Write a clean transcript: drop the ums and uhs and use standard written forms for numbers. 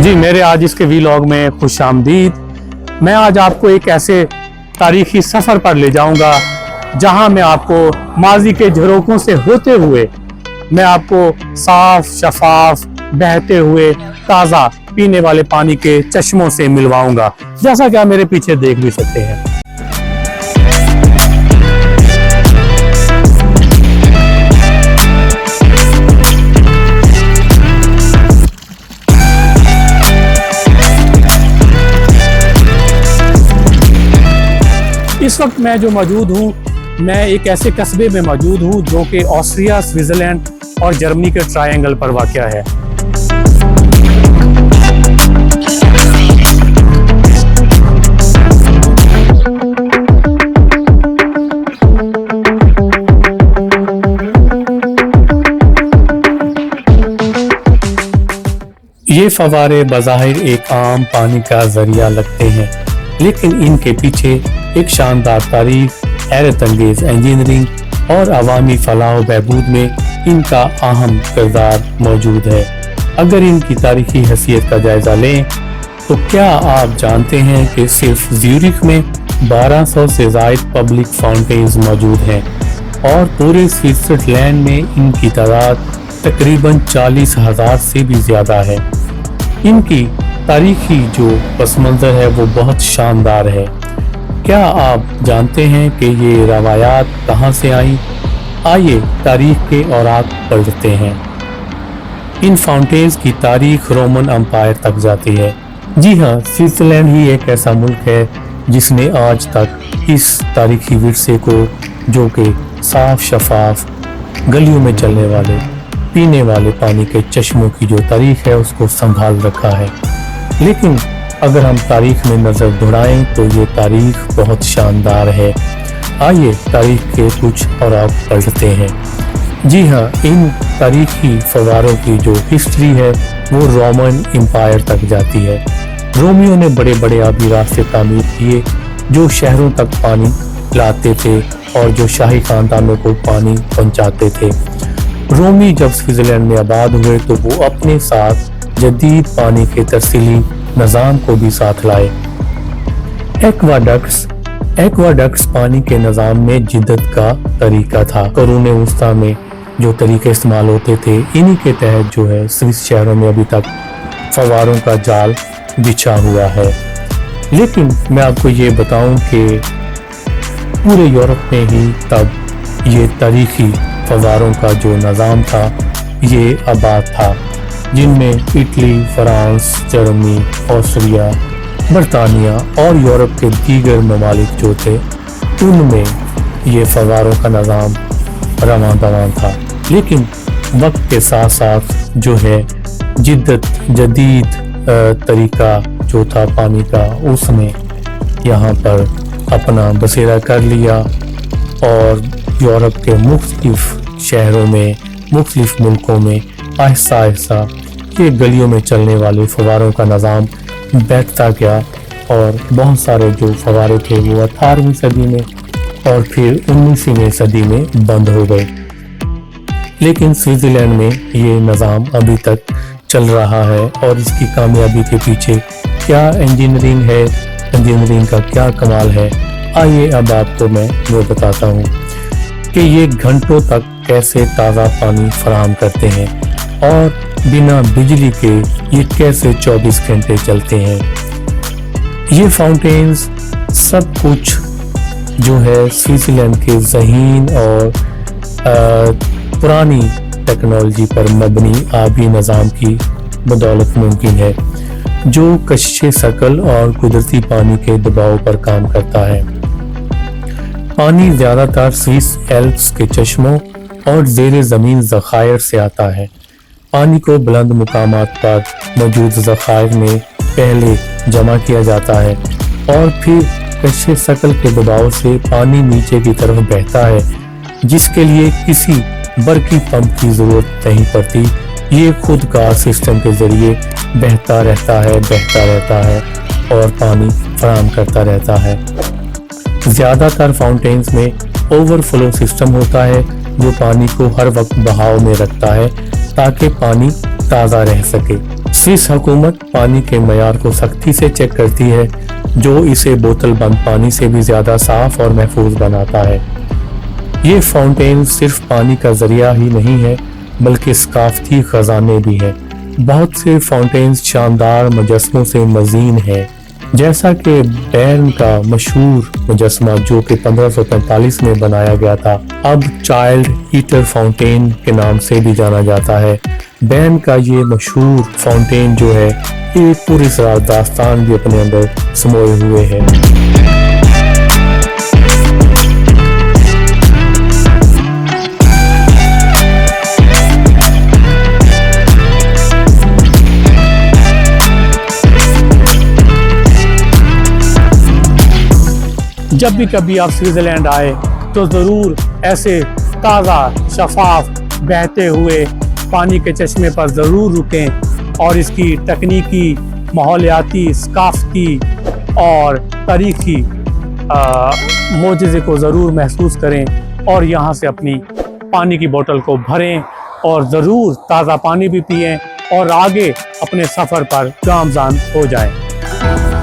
जी मेरे आज इसके वीलॉग में खुश आमदीद। मैं आज आपको एक ऐसे तारीखी सफ़र पर ले जाऊंगा जहां मैं आपको माजी के झरोकों से होते हुए मैं आपको साफ शफाफ बहते हुए ताज़ा पीने वाले पानी के चश्मों से मिलवाऊंगा, जैसा कि आप मेरे पीछे देख भी सकते हैं। इस वक्त मैं जो मौजूद हूँ, मैं एक ऐसे कस्बे में मौजूद हूँ जो कि ऑस्ट्रिया, स्विट्ज़रलैंड और जर्मनी के ट्रायंगल पर वाक़या है। ये फव्वारे बज़ाहिर एक आम पानी का जरिया लगते हैं, लेकिन इनके पीछे एक शानदार तारीख, हैरत अंगेज इंजीनियरिंग और अवामी फलाह बहबूद में इनका अहम किरदार मौजूद है। अगर इनकी तारीखी हैसियत का जायजा लें तो क्या आप जानते हैं कि सिर्फ ज़्यूरिख में 1200 से ज़ायद पब्लिक फाउंटेन्स मौजूद हैं और पूरे स्विट्ज़रलैंड में इनकी तादाद तकरीबन 40,000 से भी ज़्यादा है। इनकी तारीखी जो पस मंज़र है वो बहुत शानदार है। क्या आप जानते हैं कि ये रवायात कहाँ से आई? आइए तारीख के औराक पढ़ते हैं। इन फाउंटेन्स की तारीख रोमन एम्पायर तक जाती है। जी हाँ, स्विट्ज़रलैंड ही एक ऐसा मुल्क है जिसने आज तक इस तारीखी विरसे को, जो कि साफ शफाफ गलियों में चलने वाले पीने वाले पानी के चश्मों की जो तारीख है, उसको संभाल रखा है। लेकिन अगर हम तारीख में नज़र दौड़ाएं तो ये तारीख बहुत शानदार है। आइए तारीख के कुछ औराक पढ़ते हैं। जी हाँ, इन तारीखी फव्वारों की जो हिस्ट्री है वो रोमन एम्पायर तक जाती है। रोमियों ने बड़े बड़े आबी रास्ते तामीर किए जो शहरों तक पानी लाते थे और जो शाही खानदानों को पानी पहुंचाते थे। रोमी जब स्विट्ज़रलैंड में आबाद हुए तो वो अपने साथ जदीद पानी के तरसीली निज़ाम को भी साथ लाए। एक्वाडक्ट्स पानी के निज़ाम में जिद्दत का तरीका था। कुरून वस्ता में जो तरीके इस्तेमाल होते थे, इन्हीं के तहत जो है स्विस शहरों में अभी तक फव्वारों का जाल बिछा हुआ है। लेकिन मैं आपको ये बताऊं कि पूरे यूरोप में ही तब ये तारीखी फव्वारों का जो निज़ाम था ये आबाद था, जिनमें इटली, फ्रांस, जर्मनी, ऑस्ट्रिया, बरतानिया और यूरोप के दीगर ममालिक जो थे उनमें ये फव्वारों का निज़ाम रवां दवां था। लेकिन वक्त के साथ साथ जो है जदीद तरीका जो था पानी का, उसने यहाँ पर अपना बसेरा कर लिया और यूरोप के मुख्तलिफ शहरों में, मुख्तलिफ मुल्कों में आहिस्ता आहिस्ता ये गलियों में चलने वाले फव्वारों का निज़ाम बैठता गया और बहुत सारे जो फव्वारे थे वो 18वीं सदी में और फिर 19वीं सदी में बंद हो गए। लेकिन स्विट्ज़रलैंड में ये निज़ाम अभी तक चल रहा है और इसकी कामयाबी के पीछे क्या इंजीनियरिंग है, इंजीनियरिंग का क्या कमाल है, आइए अब आपको मैं वो बताता हूँ कि ये घंटों तक कैसे ताज़ा पानी फराहम करते हैं और बिना बिजली के ये कैसे 24 घंटे चलते हैं। ये फाउंटेन्स सब कुछ जो है स्विट्ज़रलैंड के ज़हीन और पुरानी टेक्नोलॉजी पर मबनी आबी निज़ाम की बदौलत मुमकिन है, जो कशिश शकल और कुदरती पानी के दबाव पर काम करता है। पानी ज़्यादातर स्विस एल्प्स के चश्मों और ज़ेरे ज़मीन ज़खायर से आता है। पानी को बुलंद मुकामात पर मौजूद ज़खायर में पहले जमा किया जाता है और फिर कशिश शकल के दबाव से पानी नीचे की तरफ बहता है, जिसके लिए किसी बरकी पंप की ज़रूरत नहीं पड़ती। ये खुद का सिस्टम के ज़रिए बहता रहता है और पानी फराहम करता रहता है। ज़्यादातर फाउंटेन्स में ओवरफ्लो सिस्टम होता है जो पानी को हर वक्त बहाव में रखता है ताकि पानी ताज़ा रह सके। स्विस हुकूमत पानी के मयार को सख्ती से चेक करती है, जो इसे बोतल बंद पानी से भी ज़्यादा साफ और महफूज बनाता है। ये फाउंटेन सिर्फ पानी का जरिया ही नहीं है, बल्कि सकाफती खजाने भी हैं। बहुत से फाउंटेन्स शानदार मुजस्मों से मज़ीन हैं, जैसा कि बैर्न का मशहूर मुजस्मा जो कि 1545 में बनाया गया था, अब चाइल्ड ईटर फाउंटेन के नाम से भी जाना जाता है। बैर्न का ये मशहूर फाउंटेन जो है, एक पूरी दास्तान भी अपने अंदर समोए हुए है। जब भी कभी आप स्विट्ज़रलैंड आए तो ज़रूर ऐसे ताज़ा शफाफ बहते हुए पानी के चश्मे पर ज़रूर रुकें और इसकी तकनीकी, माहौलियाती, सकाफ़ती और तारीख़ी मोजज़े को ज़रूर महसूस करें और यहाँ से अपनी पानी की बोतल को भरें और ज़रूर ताज़ा पानी भी पिएं और आगे अपने सफ़र पर गामज़न हो जाएं।